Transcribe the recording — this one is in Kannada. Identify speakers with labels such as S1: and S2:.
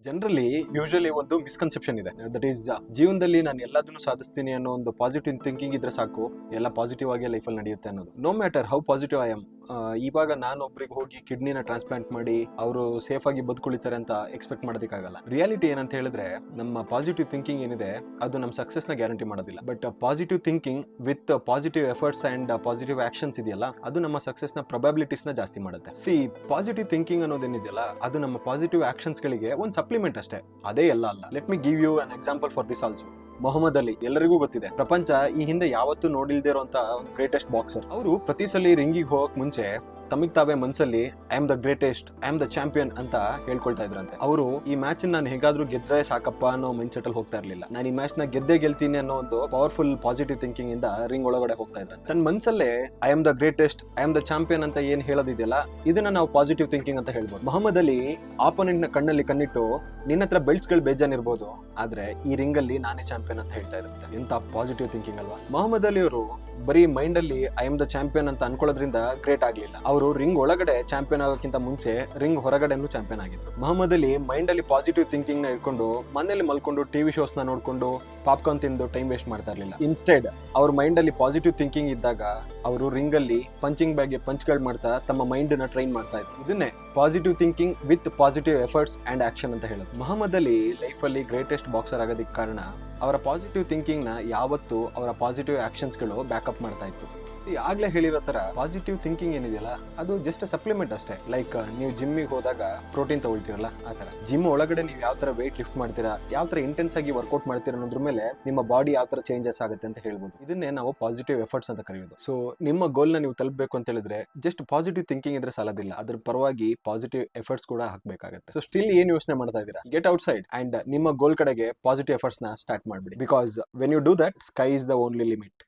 S1: ಜನರಲ್ಲಿ ಯೂಶಲಿ ಒಂದು ಮಿಸ್ಕನ್ಸೆಪ್ಷನ್ ಇದೆ, ದಟ್ ಈಸ್ ಜೀವನದಲ್ಲಿ ನಾನು ಎಲ್ಲದನ್ನು ಸಾಧಿಸ್ತೀನಿ ಅನ್ನೋ ಒಂದು ಪಾಸಿಟಿವ್ ಥಿಂಕಿಂಗ್ ಇದ್ರೆ ಸಾಕು, ಎಲ್ಲ ಪಾಸಿಟಿವ್ ಆಗಿ ಲೈಫಲ್ಲಿ ನಡೆಯುತ್ತೆ ಅನ್ನೋದು. No matter how positive I am. ಇವಾಗ ನಾನು ಒಬ್ರಿಗೆ ಹೋಗಿ ಕಿಡ್ನಿನ ಟ್ರಾನ್ಸ್ಪ್ಲಾಂಟ್ ಮಾಡಿ ಅವರು ಸೇಫ್ ಆಗಿ ಬದುಕುಳಿತಾರೆ ಅಂತ ಎಕ್ಸ್ಪೆಕ್ಟ್ ಮಾಡೋದಕ್ಕಾಗಲ್ಲ. ರಿಯಾಲಿಟಿ ಏನಂತ ಹೇಳಿದ್ರೆ, ನಮ್ಮ ಪಾಸಿಟಿವ್ ಥಿಂಕಿಂಗ್ ಏನಿದೆ ಅದು ನಮ್ಮ ಸಕ್ಸಸ್ನ ಗ್ಯಾರಂಟಿ ಮಾಡೋದಿಲ್ಲ. But positive thinking with positive efforts and positive actions ಇದೆಯಲ್ಲ, ಅದು ನಮ್ಮ ಸಕ್ಸಸ್ನ ಪ್ರೊಬಬಿಲಿಟೀಸ್ನ ಜಾಸ್ತಿ ಮಾಡುತ್ತೆ. ಪಾಸಿಟಿವ್ ಥಿಂಕಿಂಗ್ ಅನ್ನೋದೇನಿದೆಯಲ್ಲ, ಅದು ನಮ್ಮ ಪಾಸಿಟಿವ್ ಆಕ್ಷನ್ಸ್ಗಳಿಗೆ ಒಂದು ಸಪ್ಲಿಮೆಂಟ್ ಅಷ್ಟೇ, ಅದೇ ಎಲ್ಲ ಅಲ್ಲ. Let me give you an example for this also. Mohammad Ali ಎಲ್ಲರಿಗೂ ಗೊತ್ತಿದೆ, ಪ್ರಪಂಚ ಈ ಹಿಂದೆ ಯಾವತ್ತೂ ನೋಡಿಲ್ದೇ ಇರುವಂತ ಗ್ರೇಟೆಸ್ಟ್ ಬಾಕ್ಸರ್. ಅವರು ಪ್ರತಿ ಸಲ ರಿಂಗಿಗೆ ಹೋಗಕ್ ಮುಂಚೆ ತಮಿಗ್ ತಾವೇ ಮನ್ಸಲ್ಲಿ I am the greatest, I am the champion ಅಂತ ಹೇಳ್ಕೊಳ್ತಾ ಇದ್ರಂತೆ. ಅವರು ಈ ಮ್ಯಾಚ್ ನಾನು ಹೇಗಾದ್ರೂ ಗೆದ್ರೆ ಸಾಕಪ್ಪ ಅನ್ನೋ ಮೈಂಡ್ ಸೆಟ್ ಅಲ್ಲಿ ಹೋಗ್ತಾ ಇರ್ಲಿಲ್ಲ. ನಾನು ಈ ಮ್ಯಾಚ್ ನ ಗೆಲ್ತೀನಿ ಅನ್ನೋ ಒಂದು ಪವರ್ಫುಲ್ ಪಾಸಿಟಿವ್ ಥಿಂಕಿಂಗ್ ಇಂದ ರಿಂಗ್ ಒಳಗಡೆ ಹೋಗ್ತಾ ಇದ್ರಂತೆ. ತನ್ನ ಮನ್ಸಲ್ಲೇ I am the greatest, I am the champion ಅಂತ ಏನ್ ಹೇಳೋದಿದೆಯಲ್ಲ, ಇದನ್ನ ನಾವು ಪಾಸಿಟಿವ್ ಥಿಂಕಿಂಗ್ ಅಂತ ಹೇಳ್ಬೋದು. ಮೊಹಮ್ಮದ್ ಅಲಿ ಆಪೋನೆಂಟ್ ನ ಕಣ್ಣಲ್ಲಿ ಕಣ್ಣಿಟ್ಟು, ನಿನ್ನ ಹತ್ರ ಬೆಲ್ಟ್ಸ್ಗಳು ಬೇಜಾನ್ ಇರ್ಬೋದು, ಆದ್ರೆ ಈ ರಿಂಗ್ ಅಲ್ಲಿ ನಾನೇ ಚಾಂಪಿಯನ್ ಅಂತ ಹೇಳ್ತಾ ಇರುತ್ತೆ. ಎಂತ ಪಾಸಿಟಿವ್ ಥಿಂಕಿಂಗ್ ಅಲ್ವಾ. ಮೊಹಮ್ಮದ್ ಅಲಿ ಅವರು ಬರೀ ಮೈಂಡ್ ಅಲ್ಲಿ ಐ ಆಮ್ ದ ಚಾಂಪಿಯನ್ ಅಂತ ಅನ್ಕೊಳ್ಳೋದ್ರಿಂದ ಗ್ರೇಟ್ ಆಗ್ಲಿಲ್ಲ. ಅವರು ರಿಂಗ್ ಒಳಗಡೆ ಚಾಂಪಿಯನ್ ಆಗೋಕ್ಕಿಂತ ಮುಂಚೆ ರಿಂಗ್ ಹೊರಗಡೆನೂ ಚಾಂಪಿಯನ್ ಆಗಿದ್ರು. ಮೊಹಮ್ಮದ್ ಅಲಿ ಮೈಂಡ್ ಅಲ್ಲಿ ಪಾಸಿಟಿವ್ ಥಿಂಕಿಂಗ್ ನ ಇಟ್ಕೊಂಡು ಮನೇಲಿ ಮಲ್ಕೊಂಡು ಟಿವಿ ಶೋಸ್ ನ ನೋಡ್ಕೊಂಡು ಪಾಪ್ಕಾರ್ನ್ ತಿಂದು ಟೈಮ್ ವೇಸ್ಟ್ ಮಾಡ್ತಾ ಇರ್ಲಿಲ್ಲ. ಇನ್ಸ್ಟೆಡ್ ಅವ್ರ ಮೈಂಡ್ ಅಲ್ಲಿ ಪಾಸಿಟಿವ್ ಥಿಂಕಿಂಗ್ ಇದ್ದಾಗ ಅವರು ರಿಂಗ್ ಅಲ್ಲಿ ಪಂಚಿಂಗ್ ಬ್ಯಾಗ್ ಗೆ ಪಂಚ್ಗಳು ಮಾಡ್ತಾ ತಮ್ಮ ಮೈಂಡ್ ನ ಟ್ರೈನ್ ಮಾಡ್ತಾ ಇದ್ರು. ಇದನ್ನೇ positive thinking with positive efforts and action ಅಂತ ಹೇಳೋದು. ಮೊಹಮ್ಮದ್ ಅಲಿ ಲೈಫ್ ಅಲ್ಲಿ ಗ್ರೇಟೆಸ್ಟ್ ಬಾಕ್ಸರ್ ಆಗೋದಕ್ಕೆ ಕಾರಣ ಅವರ ಪಾಸಿಟಿವ್ ಥಿಂಕಿಂಗ್ ನ ಯಾವತ್ತು ಅವರ ಪಾಸಿಟಿವ್ ಆಕ್ಷನ್ಸ್ ಗಳು ಬ್ಯಾಕಪ್ ಮಾಡ್ತಾ ಇತ್ತು. ಆಗ್ಲೇ ಹೇಳಿರೋ ತರ ಪಾಸಿಟಿವ್ ಥಿಂಕಿಂಗ್ ಏನಿದೆಯಲ್ಲ, ಅದು ಜಸ್ಟ್ ಸಪ್ಲಿಮೆಂಟ್ ಅಷ್ಟೇ. ಲೈಕ್ ನೀವು ಜಿಮ್ಮಿಗೆ ಹೋದಾಗ ಪ್ರೋಟೀನ್ ತಗೊಳ್ತೀರಲ್ಲ, ಆ ತರ ಜಿಮ್ ಒಳಗಡೆ ನೀವು ಯಾವ ತರ ವೇಟ್ ಲಿಫ್ಟ್ ಮಾಡ್ತೀರಾ, ಯಾವ ತರ ಇಂಟೆನ್ಸ್ ಆಗಿ ವರ್ಕೌಟ್ ಮಾಡ್ತೀರಾ ಅನ್ನೋದ್ರ ಮೇಲೆ ನಿಮ್ಮ ಬಾಡಿ ಯಾವ ತರ ಚೇಂಜಸ್ ಆಗುತ್ತೆ ಅಂತ ಹೇಳ್ಬೋದು. ಇದನ್ನೇ ನಾವು ಪಾಸಿಟಿವ್ ಎಫರ್ಟ್ಸ್ ಅಂತ ಕರೆಯೋದು. ಸೊ ನಿಮ್ಮ ಗೋಲ್ ನ ನೀವು ತಲುಪಬೇಕು ಅಂತ ಹೇಳಿದ್ರೆ ಜಸ್ಟ್ ಪಾಸಿಟಿವ್ ಥಿಂಕಿಂಗ್ ಇದ್ರೆ ಸಾಲದಿಲ್ಲ, ಅದ್ರ ಪರವಾಗಿ ಪಾಸಿಟಿವ್ ಎಫರ್ಟ್ಸ್ ಕೂಡ ಹಾಕಬೇಕಾಗುತ್ತೆ. ಸೊ ಸ್ಟಿಲ್ ಏನ್ ಯೋಚನೆ ಮಾಡ್ತಾ ಇದ್ದೀರಾ, ಗೆಟ್ ಔಟ್ ಸೈಡ್ ಅಂಡ್ ನಿಮ್ಮ ಗೋಲ್ ಕಡೆಗೆ ಪಾಸಿಟಿವ್ ಎಫರ್ಟ್ಸ್ ನ ಸ್ಟಾರ್ಟ್ ಮಾಡ್ಬಿಡಿ. Because when you do that, sky is the only limit.